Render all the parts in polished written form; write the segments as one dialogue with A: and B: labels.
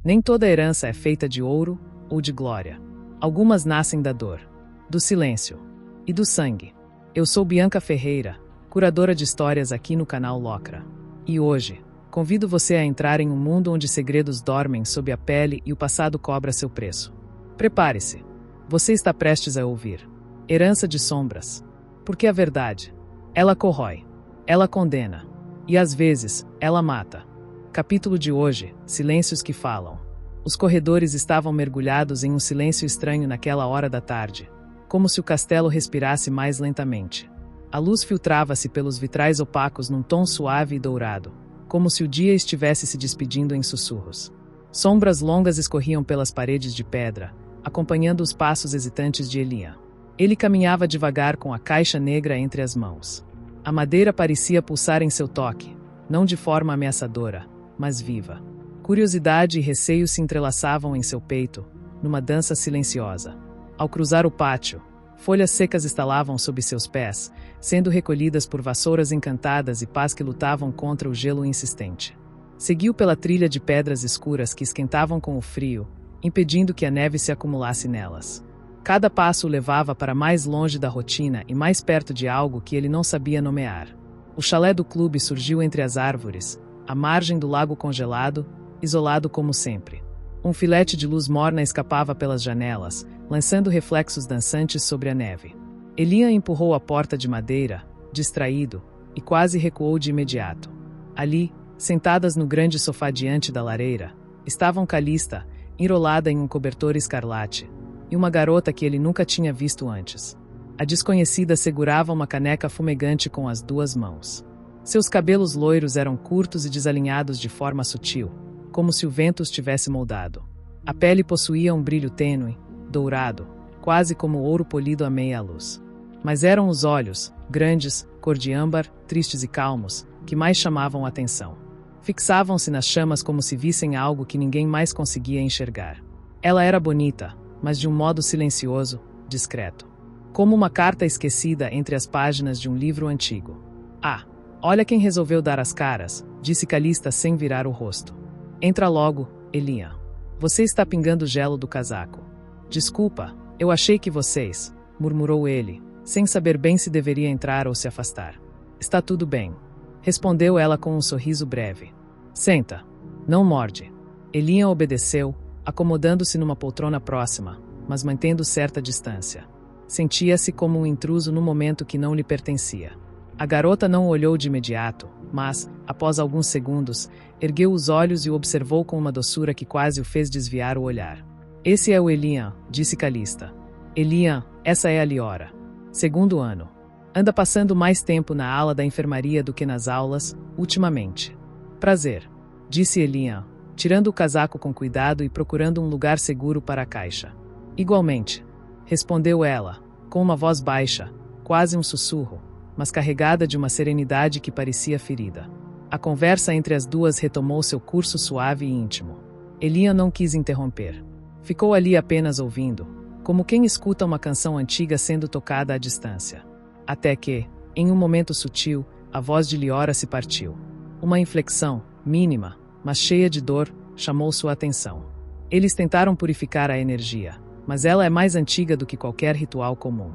A: Nem toda herança é feita de ouro ou de glória. Algumas nascem da dor, do silêncio e do sangue. Eu sou Bianca Ferreira, curadora de histórias aqui no canal Locra. E hoje, convido você a entrar em um mundo onde segredos dormem sob a pele e o passado cobra seu preço. Prepare-se. Você está prestes a ouvir Herança de Sombras. Porque a verdade, ela corrói, ela condena e às vezes, ela mata. Capítulo de hoje, Silêncios que Falam. Os corredores estavam mergulhados em um silêncio estranho naquela hora da tarde, como se o castelo respirasse mais lentamente. A luz filtrava-se pelos vitrais opacos num tom suave e dourado, como se o dia estivesse se despedindo em sussurros. Sombras longas escorriam pelas paredes de pedra, acompanhando os passos hesitantes de Elian. Ele caminhava devagar com a caixa negra entre as mãos. A madeira parecia pulsar em seu toque, não de forma ameaçadora, mas viva. Curiosidade e receio se entrelaçavam em seu peito, numa dança silenciosa. Ao cruzar o pátio, folhas secas estalavam sob seus pés, sendo recolhidas por vassouras encantadas e pás que lutavam contra o gelo insistente. Seguiu pela trilha de pedras escuras que esquentavam com o frio, impedindo que a neve se acumulasse nelas. Cada passo o levava para mais longe da rotina e mais perto de algo que ele não sabia nomear. O chalé do clube surgiu entre as árvores, à margem do lago congelado, isolado como sempre. Um filete de luz morna escapava pelas janelas, lançando reflexos dançantes sobre a neve. Elian empurrou a porta de madeira, distraído, e quase recuou de imediato. Ali, sentadas no grande sofá diante da lareira, estavam Calista, enrolada em um cobertor escarlate, e uma garota que ele nunca tinha visto antes. A desconhecida segurava uma caneca fumegante com as duas mãos. Seus cabelos loiros eram curtos e desalinhados de forma sutil, como se o vento os tivesse moldado. A pele possuía um brilho tênue, dourado, quase como ouro polido à meia luz. Mas eram os olhos, grandes, cor de âmbar, tristes e calmos, que mais chamavam a atenção. Fixavam-se nas chamas como se vissem algo que ninguém mais conseguia enxergar. Ela era bonita, mas de um modo silencioso, discreto. Como uma carta esquecida entre as páginas de um livro antigo. Ah, olha quem resolveu dar as caras, disse Calista sem virar o rosto. Entra logo, Elian. Você está pingando gelo do casaco. Desculpa, eu achei que vocês, murmurou ele, sem saber bem se deveria entrar ou se afastar. Está tudo bem, respondeu ela com um sorriso breve. Senta. Não morde. Elian obedeceu, acomodando-se numa poltrona próxima, mas mantendo certa distância. Sentia-se como um intruso no momento que não lhe pertencia. A garota não o olhou de imediato, mas, após alguns segundos, ergueu os olhos e o observou com uma doçura que quase o fez desviar o olhar. Esse é o Elian, disse Calista. Elian, essa é a Liora. Segundo ano. Anda passando mais tempo na ala da enfermaria do que nas aulas, ultimamente. Prazer, disse Elian, tirando o casaco com cuidado e procurando um lugar seguro para a caixa. Igualmente, respondeu ela, com uma voz baixa, quase um sussurro, mas carregada de uma serenidade que parecia ferida. A conversa entre as duas retomou seu curso suave e íntimo. Elian não quis interromper. Ficou ali apenas ouvindo, como quem escuta uma canção antiga sendo tocada à distância. Até que, em um momento sutil, a voz de Liora se partiu. Uma inflexão, mínima, mas cheia de dor, chamou sua atenção. Eles tentaram purificar a energia, mas ela é mais antiga do que qualquer ritual comum.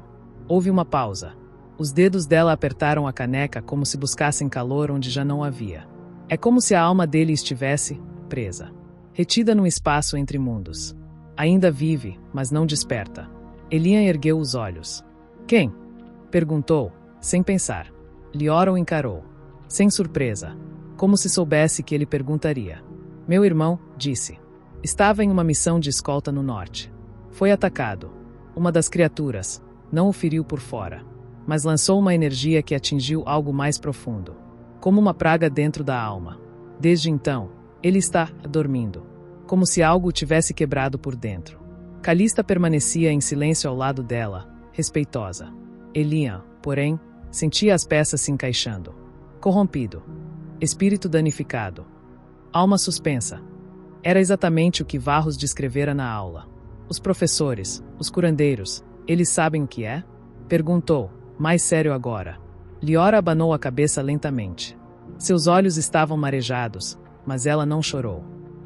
A: Houve uma pausa. Os dedos dela apertaram a caneca como se buscassem calor onde já não havia. É como se a alma dele estivesse presa, retida num espaço entre mundos. Ainda vive, mas não desperta. Elian ergueu os olhos. Quem? Perguntou, sem pensar. Liora o encarou, sem surpresa, como se soubesse que ele perguntaria. Meu irmão, disse. Estava em uma missão de escolta no norte. Foi atacado. Uma das criaturas não o feriu por fora, mas lançou uma energia que atingiu algo mais profundo, como uma praga dentro da alma. Desde então, ele está dormindo, como se algo o tivesse quebrado por dentro. Calista permanecia em silêncio ao lado dela, respeitosa. Elian, porém, sentia as peças se encaixando. Corrompido. Espírito danificado. Alma suspensa. Era exatamente o que Varros descrevera na aula. Os professores, os curandeiros, eles sabem o que é? Perguntou, mais sério agora. Liora abanou a cabeça lentamente. Seus olhos estavam marejados, mas ela não chorou.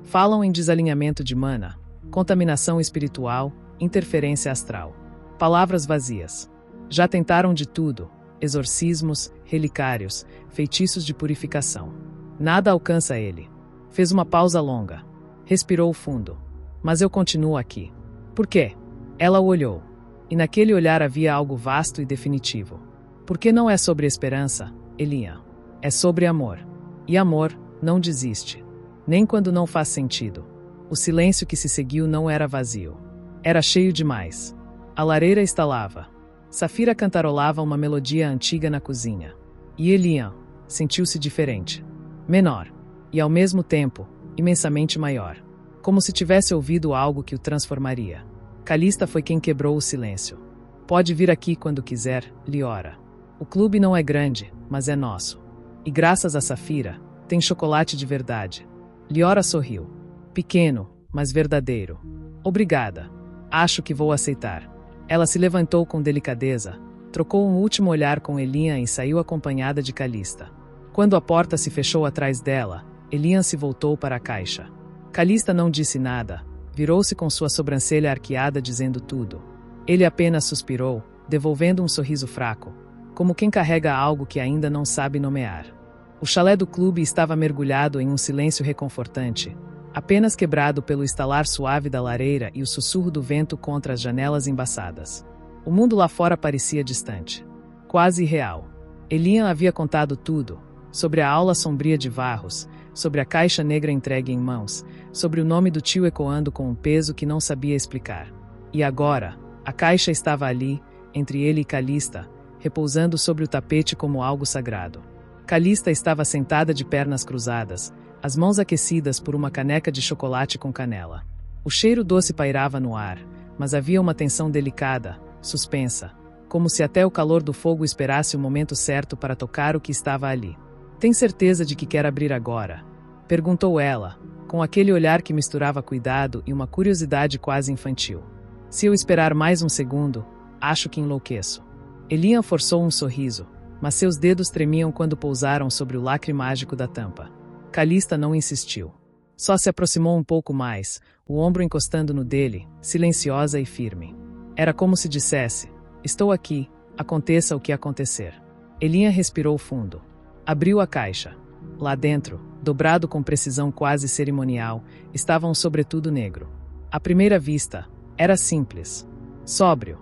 A: Falam em desalinhamento de mana, contaminação espiritual, interferência astral. Palavras vazias. Já tentaram de tudo: exorcismos, relicários, feitiços de purificação. Nada alcança ele. Fez uma pausa longa. Respirou fundo. Mas eu continuo aqui. Por quê? Ela o olhou. E naquele olhar havia algo vasto e definitivo. Porque não é sobre esperança, Elian. É sobre amor. E amor não desiste. Nem quando não faz sentido. O silêncio que se seguiu não era vazio. Era cheio demais. A lareira estalava. Safira cantarolava uma melodia antiga na cozinha. E Elian sentiu-se diferente. Menor. E ao mesmo tempo, imensamente maior. Como se tivesse ouvido algo que o transformaria. Calista foi quem quebrou o silêncio. Pode vir aqui quando quiser, Liora. O clube não é grande, mas é nosso. E graças a Safira, tem chocolate de verdade. Liora sorriu. Pequeno, mas verdadeiro. Obrigada. Acho que vou aceitar. Ela se levantou com delicadeza, trocou um último olhar com Elian e saiu acompanhada de Calista. Quando a porta se fechou atrás dela, Elian se voltou para a caixa. Calista não disse nada, virou-se com sua sobrancelha arqueada dizendo tudo. Ele apenas suspirou, devolvendo um sorriso fraco, como quem carrega algo que ainda não sabe nomear. O chalé do clube estava mergulhado em um silêncio reconfortante, apenas quebrado pelo estalar suave da lareira e o sussurro do vento contra as janelas embaçadas. O mundo lá fora parecia distante, quase irreal. Elian havia contado tudo, sobre a aula sombria de Varros, sobre a caixa negra entregue em mãos, sobre o nome do tio ecoando com um peso que não sabia explicar. E agora, a caixa estava ali, entre ele e Calista, repousando sobre o tapete como algo sagrado. Calista estava sentada de pernas cruzadas, as mãos aquecidas por uma caneca de chocolate com canela. O cheiro doce pairava no ar, mas havia uma tensão delicada, suspensa, como se até o calor do fogo esperasse o momento certo para tocar o que estava ali. Tem certeza de que quer abrir agora? Perguntou ela, com aquele olhar que misturava cuidado e uma curiosidade quase infantil. Se eu esperar mais um segundo, acho que enlouqueço. Elian forçou um sorriso, mas seus dedos tremiam quando pousaram sobre o lacre mágico da tampa. Calista não insistiu. Só se aproximou um pouco mais, o ombro encostando no dele, silenciosa e firme. Era como se dissesse: estou aqui, aconteça o que acontecer. Elian respirou fundo. Abriu a caixa. Lá dentro, dobrado com precisão quase cerimonial, estava um sobretudo negro. À primeira vista, era simples, sóbrio,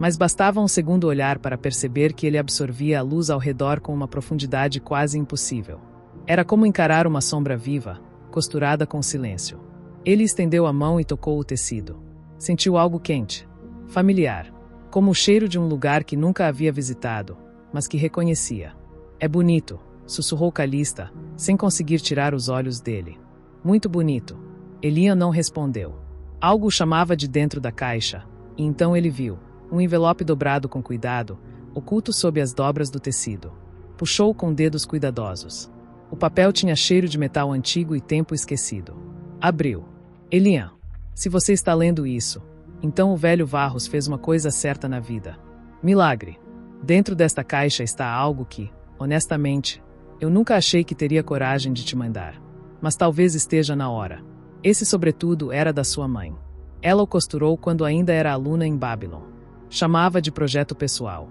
A: mas bastava um segundo olhar para perceber que ele absorvia a luz ao redor com uma profundidade quase impossível. Era como encarar uma sombra viva, costurada com silêncio. Ele estendeu a mão e tocou o tecido. Sentiu algo quente, familiar, como o cheiro de um lugar que nunca havia visitado, mas que reconhecia. É bonito, sussurrou Calista, sem conseguir tirar os olhos dele. Muito bonito. Elian não respondeu. Algo o chamava de dentro da caixa, e então ele viu um envelope dobrado com cuidado, oculto sob as dobras do tecido. Puxou com dedos cuidadosos. O papel tinha cheiro de metal antigo e tempo esquecido. Abriu. Elian, se você está lendo isso, então o velho Varros fez uma coisa certa na vida. Milagre. Dentro desta caixa está algo que, honestamente, eu nunca achei que teria coragem de te mandar. Mas talvez esteja na hora. Esse sobretudo era da sua mãe. Ela o costurou quando ainda era aluna em Babylon. Chamava de projeto pessoal.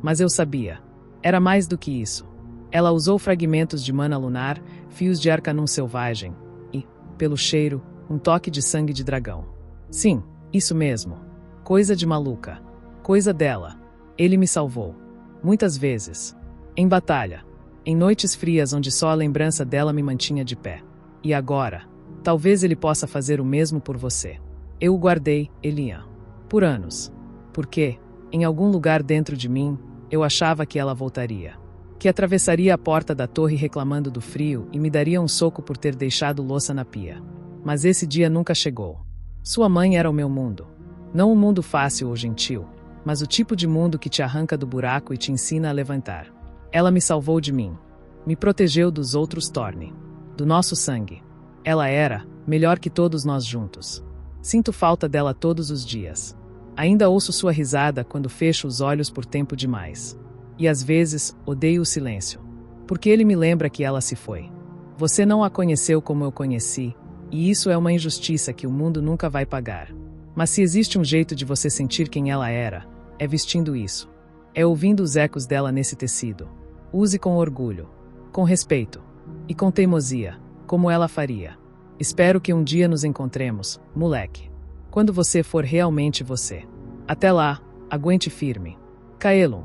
A: Mas eu sabia. Era mais do que isso. Ela usou fragmentos de mana lunar, fios de arcanum selvagem e, pelo cheiro, um toque de sangue de dragão. Sim, isso mesmo. Coisa de maluca. Coisa dela. Ele me salvou. Muitas vezes. Em batalha. Em noites frias onde só a lembrança dela me mantinha de pé. E agora, talvez ele possa fazer o mesmo por você. Eu o guardei, Elian. Por anos. Porque, em algum lugar dentro de mim, eu achava que ela voltaria. Que atravessaria a porta da torre reclamando do frio e me daria um soco por ter deixado louça na pia. Mas esse dia nunca chegou. Sua mãe era o meu mundo. Não um mundo fácil ou gentil, mas o tipo de mundo que te arranca do buraco e te ensina a levantar. Ela me salvou de mim. Me protegeu dos outros Torne. Do nosso sangue. Ela era, melhor que todos nós juntos. Sinto falta dela todos os dias. Ainda ouço sua risada quando fecho os olhos por tempo demais. E às vezes, odeio o silêncio. Porque ele me lembra que ela se foi. Você não a conheceu como eu conheci, E isso é uma injustiça que o mundo nunca vai pagar. Mas se existe um jeito de você sentir quem ela era, é vestindo isso. É ouvindo os ecos dela nesse tecido. Use com orgulho, com respeito e com teimosia, como ela faria. Espero que um dia nos encontremos, moleque. Quando você for realmente você. Até lá, aguente firme. Kaelon.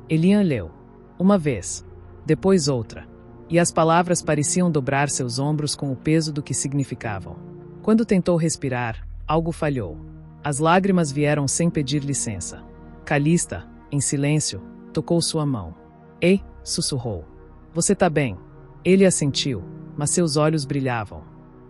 A: Elian leu. Uma vez. Depois outra. E as palavras pareciam dobrar seus ombros com o peso do que significavam. Quando tentou respirar, algo falhou. As lágrimas vieram sem pedir licença. Calista, em silêncio, tocou sua mão. Ei, sussurrou. Você tá bem? Ele assentiu, mas seus olhos brilhavam.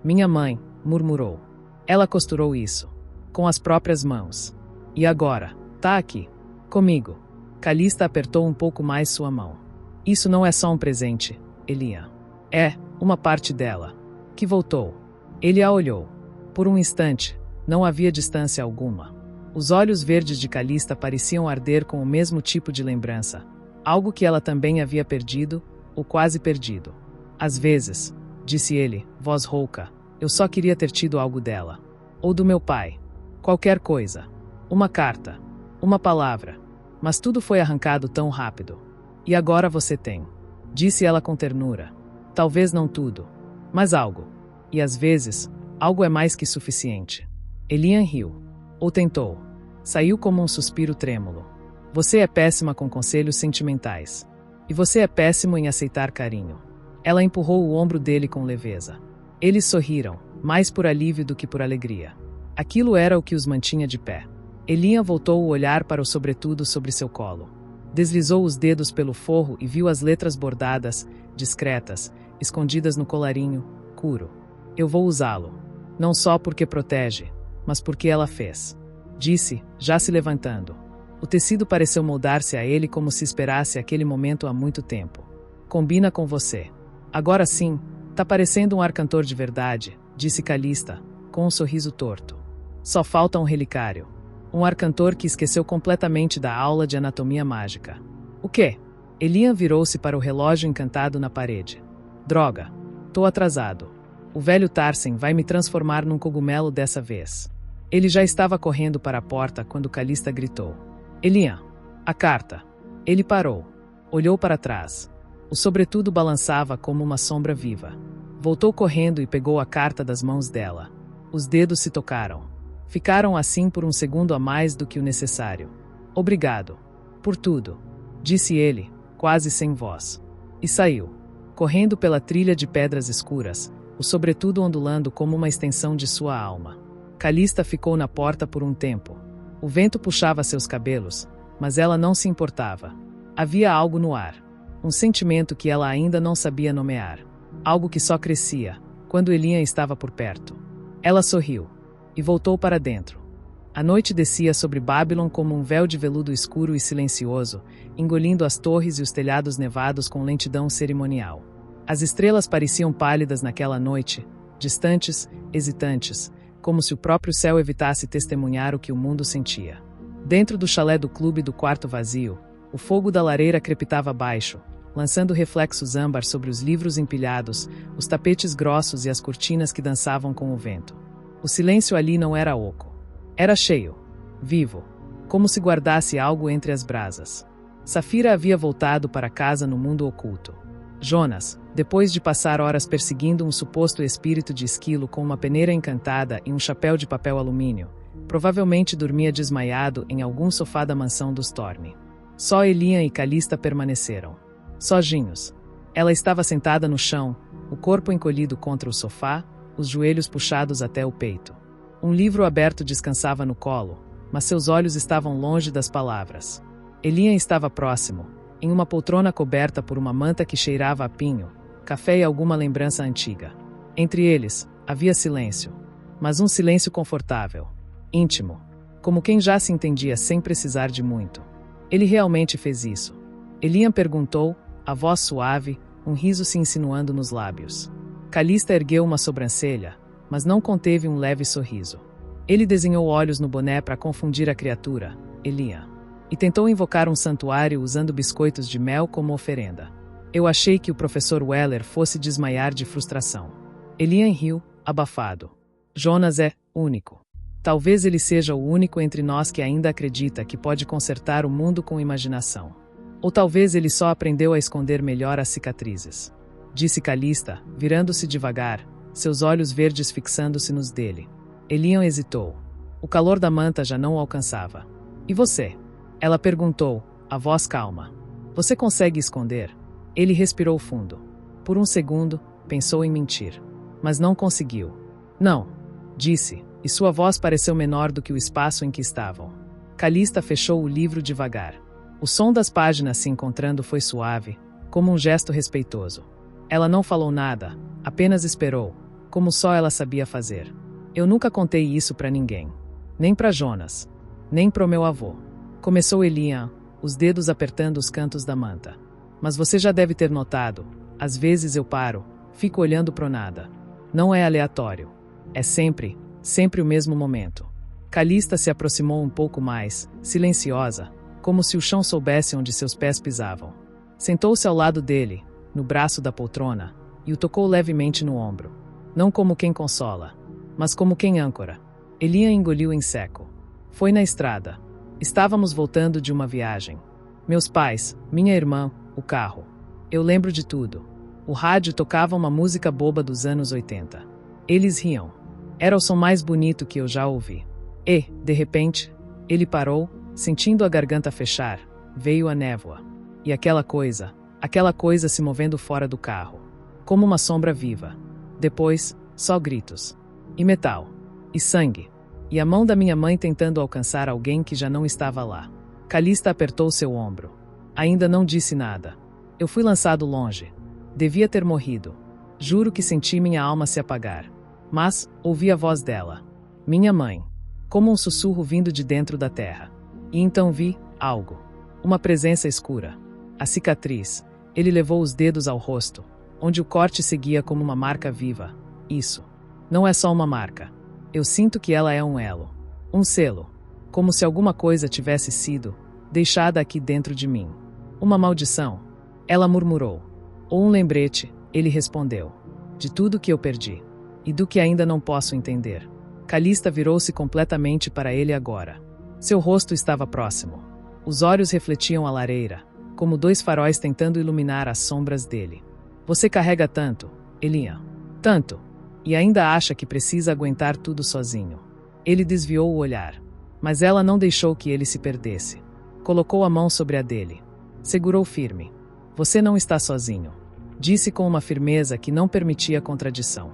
A: Minha mãe, murmurou. Ela costurou isso. Com as próprias mãos. E agora, tá aqui. Comigo. Calista apertou um pouco mais sua mão. Isso não é só um presente, Elian. É, uma parte dela. Que voltou. Ele a olhou. Por um instante, não havia distância alguma. Os olhos verdes de Calista pareciam arder com o mesmo tipo de lembrança. Algo que ela também havia perdido, ou quase perdido. Às vezes, disse ele, voz rouca, eu só queria ter tido algo dela. Ou do meu pai. Qualquer coisa. Uma carta. Uma palavra. Mas tudo foi arrancado tão rápido. E agora você tem. Disse ela com ternura. Talvez não tudo. Mas algo. E às vezes, algo é mais que suficiente. Elian riu. Ou tentou. Saiu como um suspiro trêmulo. Você é péssima com conselhos sentimentais. E você é péssimo em aceitar carinho. Ela empurrou o ombro dele com leveza. Eles sorriram, mais por alívio do que por alegria. Aquilo era o que os mantinha de pé. Elian voltou o olhar para o sobretudo sobre seu colo. Deslizou os dedos pelo forro e viu as letras bordadas, discretas, escondidas no colarinho, Curo. Eu vou usá-lo. Não só porque protege, mas porque ela fez. Disse, já se levantando. O tecido pareceu moldar-se a ele como se esperasse aquele momento há muito tempo. Combina com você. Agora sim, tá parecendo um arcantor de verdade, disse Calista, com um sorriso torto. Só falta um relicário. Um arcantor que esqueceu completamente da aula de anatomia mágica. O quê? Elian virou-se para o relógio encantado na parede. Droga. Tô atrasado. O velho Tarsen vai me transformar num cogumelo dessa vez. Ele já estava correndo para a porta quando Calista gritou. Elian, a carta. Ele parou. Olhou para trás. O sobretudo balançava como uma sombra viva. Voltou correndo e pegou a carta das mãos dela. Os dedos se tocaram. Ficaram assim por um segundo a mais do que o necessário. Obrigado. Por tudo. Disse ele, quase sem voz. E saiu. Correndo pela trilha de pedras escuras, o sobretudo ondulando como uma extensão de sua alma. Calista ficou na porta por um tempo. O vento puxava seus cabelos, mas ela não se importava. Havia algo no ar. Um sentimento que ela ainda não sabia nomear. Algo que só crescia, quando Elian estava por perto. Ela sorriu. E voltou para dentro. A noite descia sobre Babylon como um véu de veludo escuro e silencioso, engolindo as torres e os telhados nevados com lentidão cerimonial. As estrelas pareciam pálidas naquela noite, distantes, hesitantes, como se o próprio céu evitasse testemunhar o que o mundo sentia. Dentro do chalé do clube do quarto vazio, o fogo da lareira crepitava baixo, lançando reflexos âmbar sobre os livros empilhados, os tapetes grossos e as cortinas que dançavam com o vento. O silêncio ali não era oco. Era cheio, vivo, como se guardasse algo entre as brasas. Safira havia voltado para casa no mundo oculto. Jonas, depois de passar horas perseguindo um suposto espírito de esquilo com uma peneira encantada e um chapéu de papel alumínio, provavelmente dormia desmaiado em algum sofá da mansão dos Thorne. Só Elian e Calista permaneceram. Sozinhos. Ela estava sentada no chão, o corpo encolhido contra o sofá, os joelhos puxados até o peito. Um livro aberto descansava no colo, mas seus olhos estavam longe das palavras. Elian estava próximo, em uma poltrona coberta por uma manta que cheirava a pinho, café e alguma lembrança antiga. Entre eles, havia silêncio. Mas um silêncio confortável, íntimo, como quem já se entendia sem precisar de muito. Ele realmente fez isso. Elian perguntou, a voz suave, um riso se insinuando nos lábios. Calista ergueu uma sobrancelha, mas não conteve um leve sorriso. Ele desenhou olhos no boné para confundir a criatura, Elian, e tentou invocar um santuário usando biscoitos de mel como oferenda. Eu achei que o professor Weller fosse desmaiar de frustração. Elian riu, abafado. Jonas é único. Talvez ele seja o único entre nós que ainda acredita que pode consertar o mundo com imaginação. Ou talvez ele só aprendeu a esconder melhor as cicatrizes. Disse Calista, virando-se devagar, seus olhos verdes fixando-se nos dele. Elian hesitou. O calor da manta já não o alcançava. E você? Ela perguntou, a voz calma. Você consegue esconder? Ele respirou fundo. Por um segundo, pensou em mentir. Mas não conseguiu. Não, disse, e sua voz pareceu menor do que o espaço em que estavam. Calista fechou o livro devagar. O som das páginas se encontrando foi suave, como um gesto respeitoso. Ela não falou nada, apenas esperou, como só ela sabia fazer. Eu nunca contei isso para ninguém. Nem para Jonas. Nem pro meu avô. Começou Elian, os dedos apertando os cantos da manta. Mas você já deve ter notado, às vezes eu paro, fico olhando pro nada. Não é aleatório. É sempre o mesmo momento. Calista se aproximou um pouco mais, silenciosa, como se o chão soubesse onde seus pés pisavam. Sentou-se ao lado dele, no braço da poltrona, e o tocou levemente no ombro. Não como quem consola, mas como quem âncora. Elian engoliu em seco. Foi na estrada. Estávamos voltando de uma viagem. Meus pais, minha irmã, o carro. Eu lembro de tudo. O rádio tocava uma música boba dos anos 80. Eles riam. Era o som mais bonito que eu já ouvi. E, de repente, ele parou, sentindo a garganta fechar. Veio a névoa. E aquela coisa se movendo fora do carro. Como uma sombra viva. Depois, só gritos. E metal. E sangue. E a mão da minha mãe tentando alcançar alguém que já não estava lá. Calista apertou seu ombro. Ainda não disse nada. Eu fui lançado longe. Devia ter morrido. Juro que senti minha alma se apagar. Mas, ouvi a voz dela. Minha mãe. Como um sussurro vindo de dentro da terra. E então vi algo. Uma presença escura. A cicatriz. Ele levou os dedos ao rosto, onde o corte seguia como uma marca viva. Isso. Não é só uma marca. Eu sinto que ela é um elo. Um selo. Como se alguma coisa tivesse sido deixada aqui dentro de mim. Uma maldição. Ela murmurou. Ou um lembrete, ele respondeu. De tudo que eu perdi. E do que ainda não posso entender. Calista virou-se completamente para ele agora. Seu rosto estava próximo. Os olhos refletiam a lareira, como dois faróis tentando iluminar as sombras dele. Você carrega tanto, Elian. Tanto. E ainda acha que precisa aguentar tudo sozinho. Ele desviou o olhar. Mas ela não deixou que ele se perdesse. Colocou a mão sobre a dele. Segurou firme. Você não está sozinho. Disse com uma firmeza que não permitia contradição.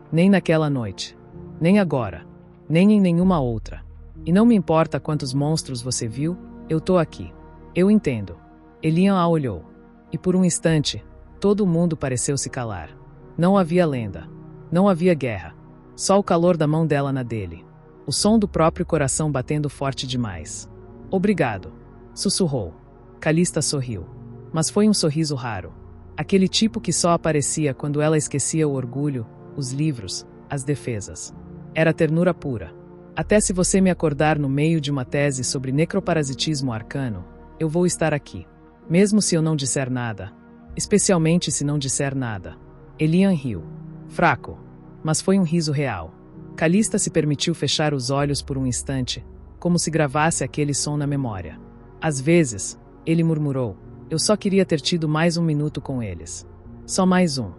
A: Nem naquela noite. Nem agora. Nem em nenhuma outra. E não me importa quantos monstros você viu, eu tô aqui. Eu entendo. Elian a olhou. E por um instante, todo mundo pareceu se calar. Não havia lenda. Não havia guerra. Só o calor da mão dela na dele. O som do próprio coração batendo forte demais. Obrigado. Sussurrou. Calista sorriu. Mas foi um sorriso raro. Aquele tipo que só aparecia quando ela esquecia o orgulho, os livros, as defesas. Era ternura pura. Até se você me acordar no meio de uma tese sobre necroparasitismo arcano, eu vou estar aqui. Mesmo se eu não disser nada. Especialmente se não disser nada. Elian riu. Fraco. Mas foi um riso real. Calista se permitiu fechar os olhos por um instante, como se gravasse aquele som na memória. Às vezes, ele murmurou, eu só queria ter tido mais um minuto com eles. Só mais um.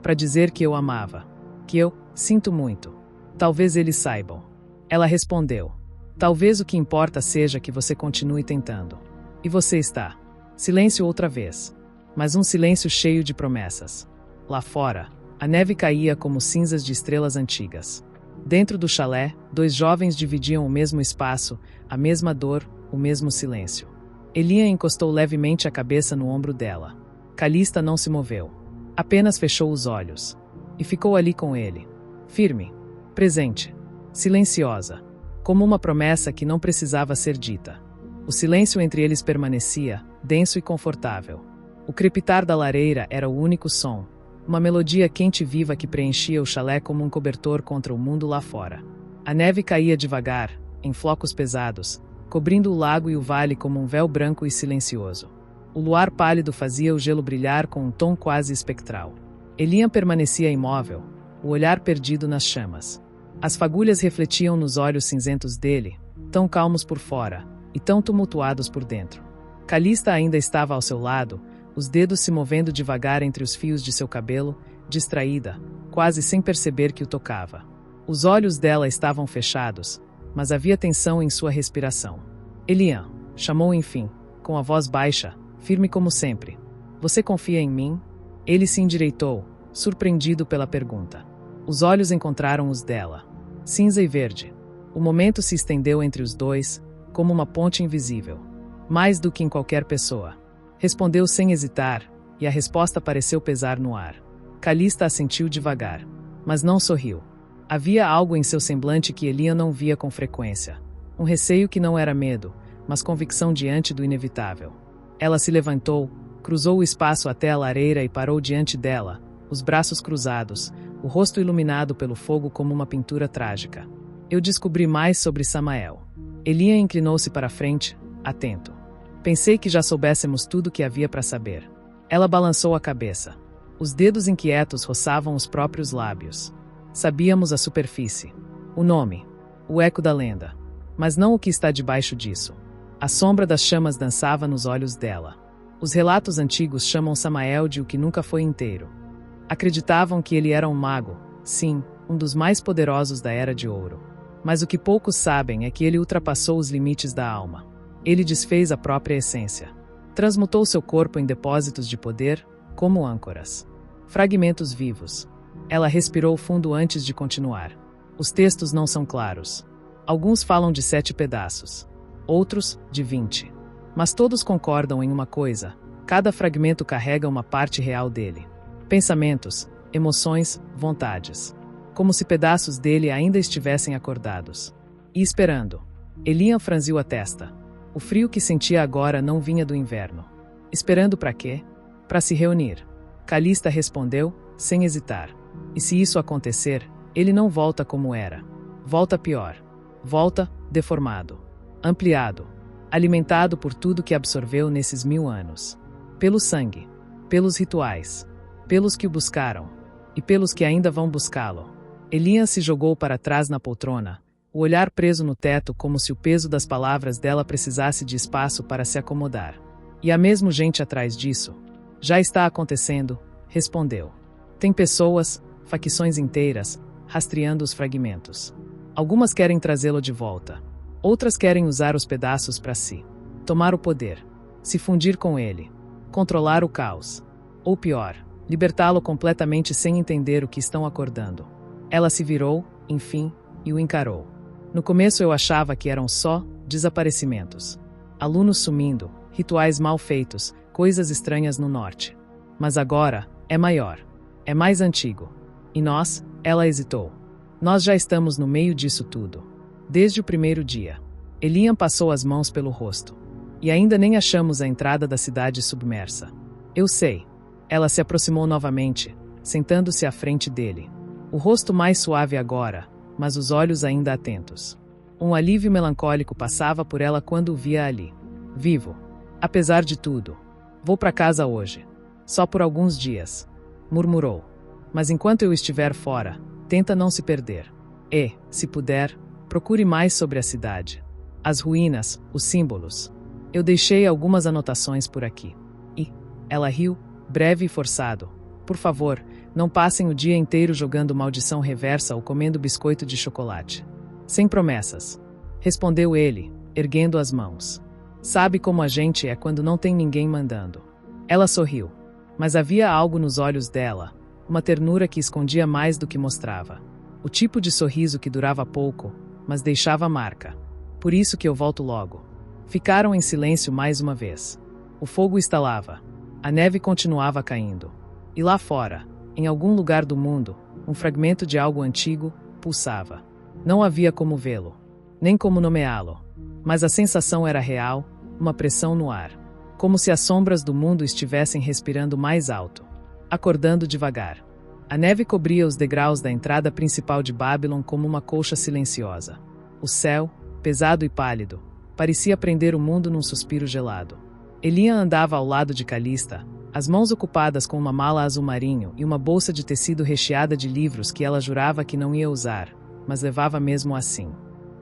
A: Para dizer que eu amava. Que eu sinto muito. Talvez eles saibam. Ela respondeu. Talvez o que importa seja que você continue tentando. E você está. Silêncio outra vez. Mas um silêncio cheio de promessas. Lá fora, a neve caía como cinzas de estrelas antigas. Dentro do chalé, dois jovens dividiam o mesmo espaço, a mesma dor, o mesmo silêncio. Elian encostou levemente a cabeça no ombro dela. Calista não se moveu. Apenas fechou os olhos. E ficou ali com ele. Firme. Presente. Silenciosa. Como uma promessa que não precisava ser dita. O silêncio entre eles permanecia, denso e confortável. O crepitar da lareira era o único som. Uma melodia quente e viva que preenchia o chalé como um cobertor contra o mundo lá fora. A neve caía devagar, em flocos pesados, cobrindo o lago e o vale como um véu branco e silencioso. O luar pálido fazia o gelo brilhar com um tom quase espectral. Elian permanecia imóvel, o olhar perdido nas chamas. As fagulhas refletiam nos olhos cinzentos dele, tão calmos por fora e tão tumultuados por dentro. Calista ainda estava ao seu lado, os dedos se movendo devagar entre os fios de seu cabelo, distraída, quase sem perceber que o tocava. Os olhos dela estavam fechados, mas havia tensão em sua respiração. Elian, chamou enfim, com a voz baixa, firme como sempre. Você confia em mim? Ele se endireitou, surpreendido pela pergunta. Os olhos encontraram os dela. Cinza e verde. O momento se estendeu entre os dois, como uma ponte invisível. Mais do que em qualquer pessoa. Respondeu sem hesitar, e a resposta pareceu pesar no ar. Calista assentiu devagar, mas não sorriu. Havia algo em seu semblante que Elian não via com frequência. Um receio que não era medo, mas convicção diante do inevitável. Ela se levantou, cruzou o espaço até a lareira e parou diante dela, os braços cruzados, o rosto iluminado pelo fogo como uma pintura trágica. Eu descobri mais sobre Samael. Elian inclinou-se para a frente, atento. Pensei que já soubéssemos tudo o que havia para saber. Ela balançou a cabeça. Os dedos inquietos roçavam os próprios lábios. Sabíamos a superfície. O nome. O eco da lenda. Mas não o que está debaixo disso. A sombra das chamas dançava nos olhos dela. Os relatos antigos chamam Samael de o que nunca foi inteiro. Acreditavam que ele era um mago, sim, um dos mais poderosos da Era de Ouro. Mas o que poucos sabem é que ele ultrapassou os limites da alma. Ele desfez a própria essência. Transmutou seu corpo em depósitos de poder, como âncoras. Fragmentos vivos. Ela respirou fundo antes de continuar. Os textos não são claros. Alguns falam de 7 pedaços. Outros, de 20. Mas todos concordam em uma coisa: cada fragmento carrega uma parte real dele. Pensamentos, emoções, vontades. Como se pedaços dele ainda estivessem acordados. E esperando. Elian franziu a testa. O frio que sentia agora não vinha do inverno. Esperando para quê? Para se reunir. Calista respondeu, sem hesitar. E se isso acontecer, ele não volta como era. Volta pior. Volta, deformado. Ampliado. Alimentado por tudo que absorveu nesses 1000 anos. Pelo sangue. Pelos rituais. Pelos que o buscaram. E pelos que ainda vão buscá-lo. Elian se jogou para trás na poltrona, o olhar preso no teto como se o peso das palavras dela precisasse de espaço para se acomodar. E há mesmo gente atrás disso? Já está acontecendo, respondeu. Tem pessoas, facções inteiras, rastreando os fragmentos. Algumas querem trazê-lo de volta. Outras querem usar os pedaços para si. Tomar o poder. Se fundir com ele. Controlar o caos. Ou pior, libertá-lo completamente sem entender o que estão acordando. Ela se virou, enfim, e o encarou. No começo eu achava que eram só desaparecimentos. Alunos sumindo, rituais mal feitos, coisas estranhas no norte. Mas agora, é maior. É mais antigo. E nós, ela hesitou. Nós já estamos no meio disso tudo. Desde o primeiro dia. Elian passou as mãos pelo rosto. E ainda nem achamos a entrada da cidade submersa. Eu sei. Ela se aproximou novamente, sentando-se à frente dele. O rosto mais suave agora, mas os olhos ainda atentos. Um alívio melancólico passava por ela quando o via ali. Vivo. Apesar de tudo. Vou para casa hoje. Só por alguns dias. Murmurou. Mas enquanto eu estiver fora, tenta não se perder. E, se puder, procure mais sobre a cidade. As ruínas, os símbolos. Eu deixei algumas anotações por aqui. E, ela riu, breve e forçado. Por favor, não passem o dia inteiro jogando maldição reversa ou comendo biscoito de chocolate. Sem promessas. Respondeu ele, erguendo as mãos. Sabe como a gente é quando não tem ninguém mandando. Ela sorriu. Mas havia algo nos olhos dela, uma ternura que escondia mais do que mostrava. O tipo de sorriso que durava pouco, mas deixava marca. Por isso que eu volto logo. Ficaram em silêncio mais uma vez. O fogo estalava. A neve continuava caindo. E lá fora, em algum lugar do mundo, um fragmento de algo antigo pulsava. Não havia como vê-lo, nem como nomeá-lo. Mas a sensação era real, uma pressão no ar. Como se as sombras do mundo estivessem respirando mais alto. Acordando devagar. A neve cobria os degraus da entrada principal de Babylon como uma colcha silenciosa. O céu, pesado e pálido, parecia prender o mundo num suspiro gelado. Elian andava ao lado de Calista, as mãos ocupadas com uma mala azul marinho e uma bolsa de tecido recheada de livros que ela jurava que não ia usar, mas levava mesmo assim.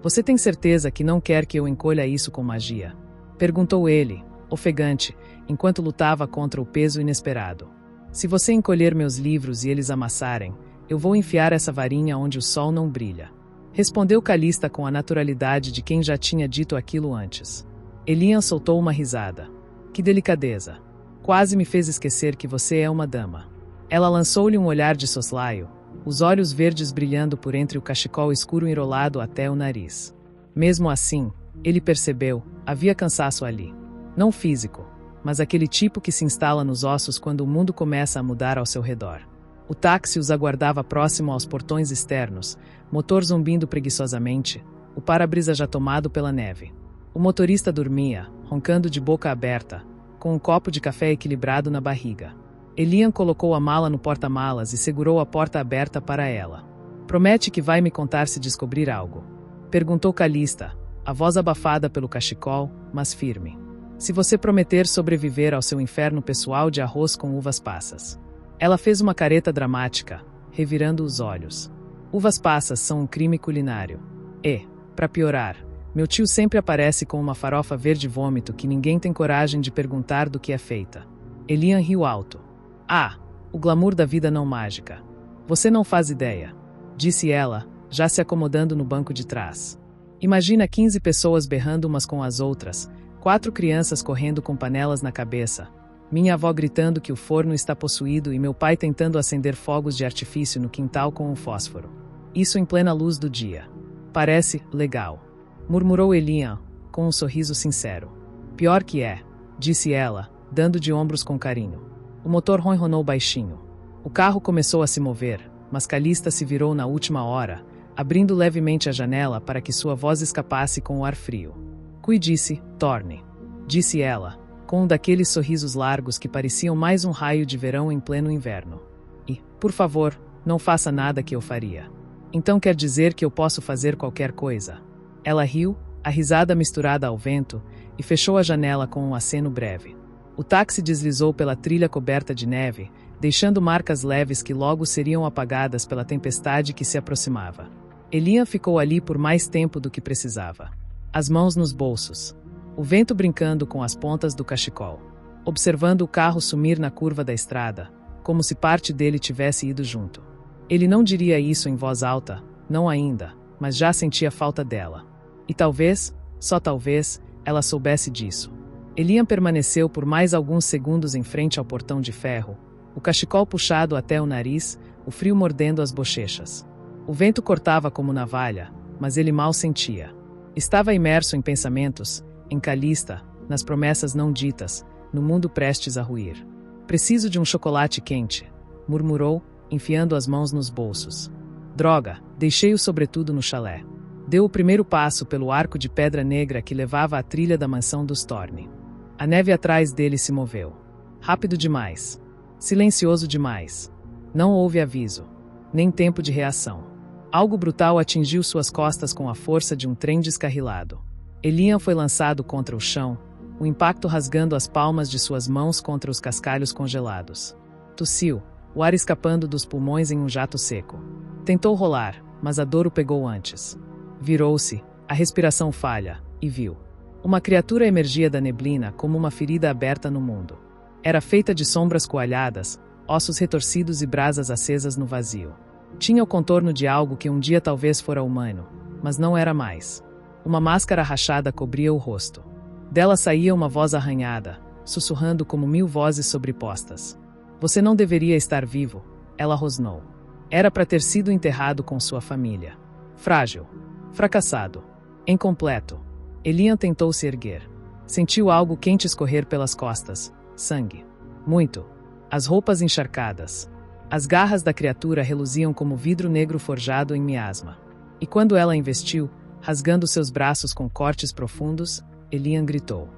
A: Você tem certeza que não quer que eu encolha isso com magia? Perguntou ele, ofegante, enquanto lutava contra o peso inesperado. Se você encolher meus livros e eles amassarem, eu vou enfiar essa varinha onde o sol não brilha. Respondeu Calista com a naturalidade de quem já tinha dito aquilo antes. Elian soltou uma risada. Que delicadeza. Quase me fez esquecer que você é uma dama. Ela lançou-lhe um olhar de soslaio, os olhos verdes brilhando por entre o cachecol escuro enrolado até o nariz. Mesmo assim, ele percebeu, havia cansaço ali. Não físico, mas aquele tipo que se instala nos ossos quando o mundo começa a mudar ao seu redor. O táxi os aguardava próximo aos portões externos, motor zumbindo preguiçosamente, o para-brisa já tomado pela neve. O motorista dormia, roncando de boca aberta, com um copo de café equilibrado na barriga. Elian colocou a mala no porta-malas e segurou a porta aberta para ela. Promete que vai me contar se descobrir algo? Perguntou Calista, a voz abafada pelo cachecol, mas firme. Se você prometer sobreviver ao seu inferno pessoal de arroz com uvas passas. Ela fez uma careta dramática, revirando os olhos. Uvas passas são um crime culinário. E, para piorar, meu tio sempre aparece com uma farofa verde-vômito que ninguém tem coragem de perguntar do que é feita. Elian riu alto. Ah, o glamour da vida não mágica. Você não faz ideia, disse ela, já se acomodando no banco de trás. Imagina 15 pessoas berrando umas com as outras, 4 crianças correndo com panelas na cabeça, minha avó gritando que o forno está possuído e meu pai tentando acender fogos de artifício no quintal com um fósforo. Isso em plena luz do dia. Parece legal, murmurou Elian, com um sorriso sincero. Pior que é, disse ela, dando de ombros com carinho. O motor ronronou baixinho. O carro começou a se mover, mas Calista se virou na última hora, abrindo levemente a janela para que sua voz escapasse com o ar frio. Cuide-se, Thorne, disse ela, com um daqueles sorrisos largos que pareciam mais um raio de verão em pleno inverno. E, por favor, não faça nada que eu faria. Então quer dizer que eu posso fazer qualquer coisa? Ela riu, a risada misturada ao vento, e fechou a janela com um aceno breve. O táxi deslizou pela trilha coberta de neve, deixando marcas leves que logo seriam apagadas pela tempestade que se aproximava. Elian ficou ali por mais tempo do que precisava. As mãos nos bolsos. O vento brincando com as pontas do cachecol. Observando o carro sumir na curva da estrada, como se parte dele tivesse ido junto. Ele não diria isso em voz alta, não ainda, mas já sentia falta dela. E talvez, só talvez, ela soubesse disso. Elian permaneceu por mais alguns segundos em frente ao portão de ferro, o cachecol puxado até o nariz, o frio mordendo as bochechas. O vento cortava como navalha, mas ele mal sentia. Estava imerso em pensamentos, em Calista, nas promessas não ditas, no mundo prestes a ruir. Preciso de um chocolate quente, murmurou, enfiando as mãos nos bolsos. Droga, deixei o sobretudo no chalé. Deu o primeiro passo pelo arco de pedra negra que levava à trilha da mansão dos Thorne. A neve atrás dele se moveu. Rápido demais. Silencioso demais. Não houve aviso. Nem tempo de reação. Algo brutal atingiu suas costas com a força de um trem descarrilado. Elian foi lançado contra o chão, o impacto rasgando as palmas de suas mãos contra os cascalhos congelados. Tossiu, o ar escapando dos pulmões em um jato seco. Tentou rolar, mas a dor o pegou antes. Virou-se, a respiração falha, e viu. Uma criatura emergia da neblina como uma ferida aberta no mundo. Era feita de sombras coalhadas, ossos retorcidos e brasas acesas no vazio. Tinha o contorno de algo que um dia talvez fora humano, mas não era mais. Uma máscara rachada cobria o rosto. Dela saía uma voz arranhada, sussurrando como 1000 vozes sobrepostas. Você não deveria estar vivo, ela rosnou. Era para ter sido enterrado com sua família. Frágil. Fracassado. Incompleto. Elian tentou se erguer. Sentiu algo quente escorrer pelas costas. Sangue. Muito. As roupas encharcadas. As garras da criatura reluziam como vidro negro forjado em miasma. E quando ela investiu, rasgando seus braços com cortes profundos, Elian gritou.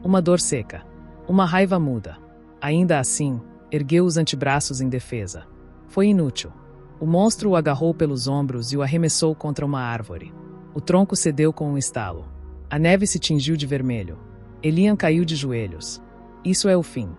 A: Uma dor seca. Uma raiva muda. Ainda assim, ergueu os antebraços em defesa. Foi inútil. O monstro o agarrou pelos ombros e o arremessou contra uma árvore. O tronco cedeu com um estalo. A neve se tingiu de vermelho. Elian caiu de joelhos. Isso é o fim.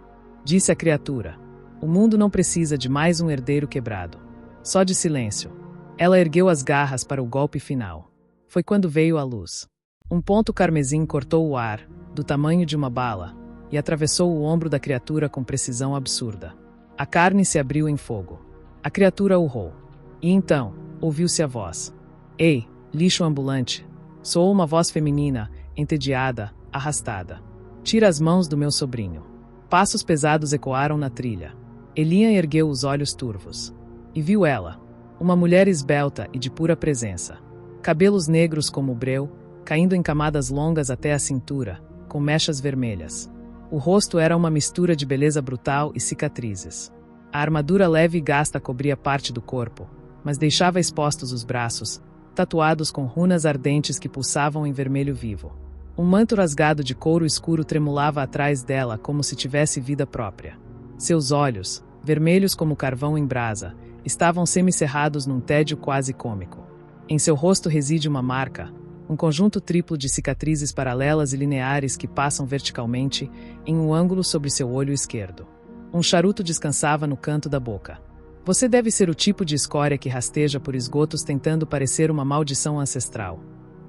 A: Disse a criatura. O mundo não precisa de mais um herdeiro quebrado. Só de silêncio. Ela ergueu as garras para o golpe final. Foi quando veio a luz. Um ponto carmesim cortou o ar, do tamanho de uma bala, e atravessou o ombro da criatura com precisão absurda. A carne se abriu em fogo. A criatura urrou. E então, ouviu-se a voz. Ei, lixo ambulante! Soou uma voz feminina, entediada, arrastada. Tira as mãos do meu sobrinho. Passos pesados ecoaram na trilha. Elian ergueu os olhos turvos. E viu ela. Uma mulher esbelta e de pura presença. Cabelos negros como o breu, caindo em camadas longas até a cintura, com mechas vermelhas. O rosto era uma mistura de beleza brutal e cicatrizes. A armadura leve e gasta cobria parte do corpo, mas deixava expostos os braços, tatuados com runas ardentes que pulsavam em vermelho vivo. Um manto rasgado de couro escuro tremulava atrás dela como se tivesse vida própria. Seus olhos, vermelhos como carvão em brasa, estavam semicerrados num tédio quase cômico. Em seu rosto reside uma marca, um conjunto triplo de cicatrizes paralelas e lineares que passam verticalmente em um ângulo sobre seu olho esquerdo. Um charuto descansava no canto da boca. Você deve ser o tipo de escória que rasteja por esgotos tentando parecer uma maldição ancestral.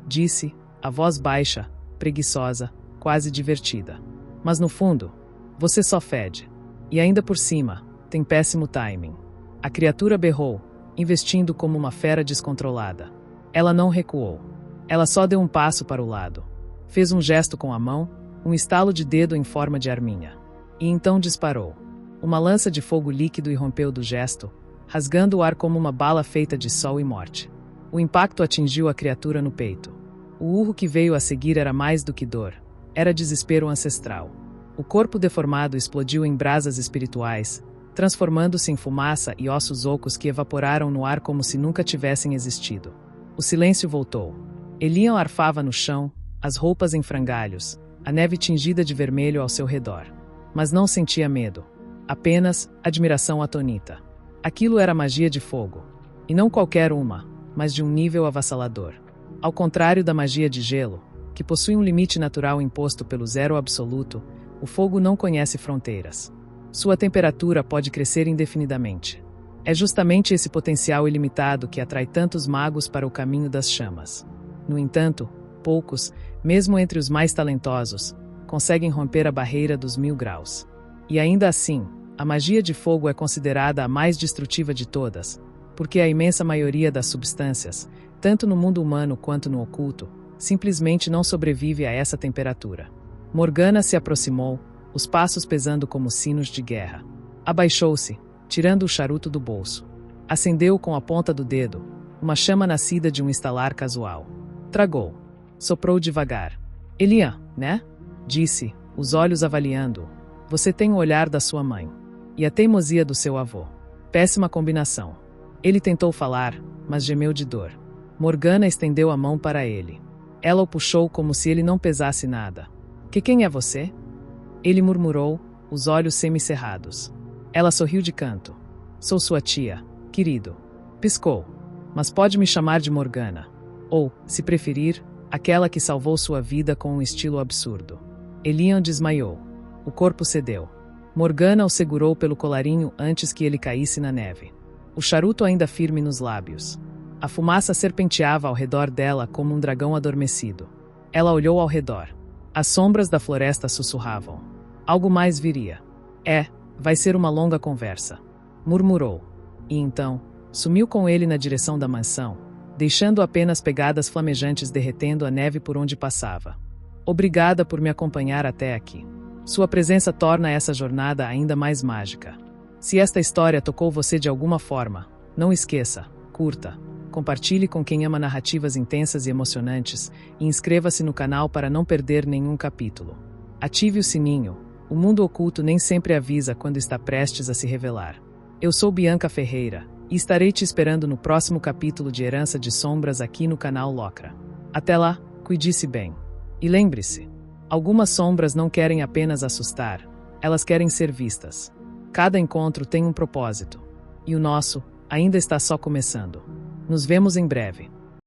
A: Disse, a voz baixa, preguiçosa, quase divertida. Mas no fundo, você só fede. E ainda por cima, tem péssimo timing. A criatura berrou, investindo como uma fera descontrolada. Ela não recuou. Ela só deu um passo para o lado. Fez um gesto com a mão, um estalo de dedo em forma de arminha. E então disparou. Uma lança de fogo líquido irrompeu do gesto, rasgando o ar como uma bala feita de sol e morte. O impacto atingiu a criatura no peito. O urro que veio a seguir era mais do que dor. Era desespero ancestral. O corpo deformado explodiu em brasas espirituais, transformando-se em fumaça e ossos ocos que evaporaram no ar como se nunca tivessem existido. O silêncio voltou. Elian arfava no chão, as roupas em frangalhos, a neve tingida de vermelho ao seu redor. Mas não sentia medo. Apenas admiração atônita. Aquilo era magia de fogo. E não qualquer uma, mas de um nível avassalador. Ao contrário da magia de gelo, que possui um limite natural imposto pelo zero absoluto, o fogo não conhece fronteiras. Sua temperatura pode crescer indefinidamente. É justamente esse potencial ilimitado que atrai tantos magos para o caminho das chamas. No entanto, poucos, mesmo entre os mais talentosos, conseguem romper a barreira dos 1000 graus. E ainda assim, a magia de fogo é considerada a mais destrutiva de todas, porque a imensa maioria das substâncias, tanto no mundo humano quanto no oculto, simplesmente não sobrevive a essa temperatura. Morgana se aproximou, os passos pesando como sinos de guerra. Abaixou-se, tirando o charuto do bolso. Acendeu com a ponta do dedo, uma chama nascida de um estalar casual. Tragou. Soprou devagar. Elian, né? Disse, os olhos avaliando-o. Você tem o olhar da sua mãe. E a teimosia do seu avô. Péssima combinação. Ele tentou falar, mas gemeu de dor. Morgana estendeu a mão para ele. Ela o puxou como se ele não pesasse nada. Quem é você? Ele murmurou, os olhos semicerrados. Ela sorriu de canto. Sou sua tia, querido. Piscou. Mas pode me chamar de Morgana. Ou, se preferir, aquela que salvou sua vida com um estilo absurdo. Elian desmaiou. O corpo cedeu. Morgana o segurou pelo colarinho antes que ele caísse na neve. O charuto ainda firme nos lábios. A fumaça serpenteava ao redor dela como um dragão adormecido. Ela olhou ao redor. As sombras da floresta sussurravam. Algo mais viria. Vai ser uma longa conversa. Murmurou. E então, sumiu com ele na direção da mansão, deixando apenas pegadas flamejantes derretendo a neve por onde passava. Obrigada por me acompanhar até aqui. Sua presença torna essa jornada ainda mais mágica. Se esta história tocou você de alguma forma, não esqueça, curta, compartilhe com quem ama narrativas intensas e emocionantes e inscreva-se no canal para não perder nenhum capítulo. Ative o sininho, o mundo oculto nem sempre avisa quando está prestes a se revelar. Eu sou Bianca Ferreira e estarei te esperando no próximo capítulo de Herança de Sombras aqui no canal Locra. Até lá, cuide-se bem. E lembre-se, algumas sombras não querem apenas assustar, elas querem ser vistas. Cada encontro tem um propósito. E o nosso ainda está só começando. Nos vemos em breve.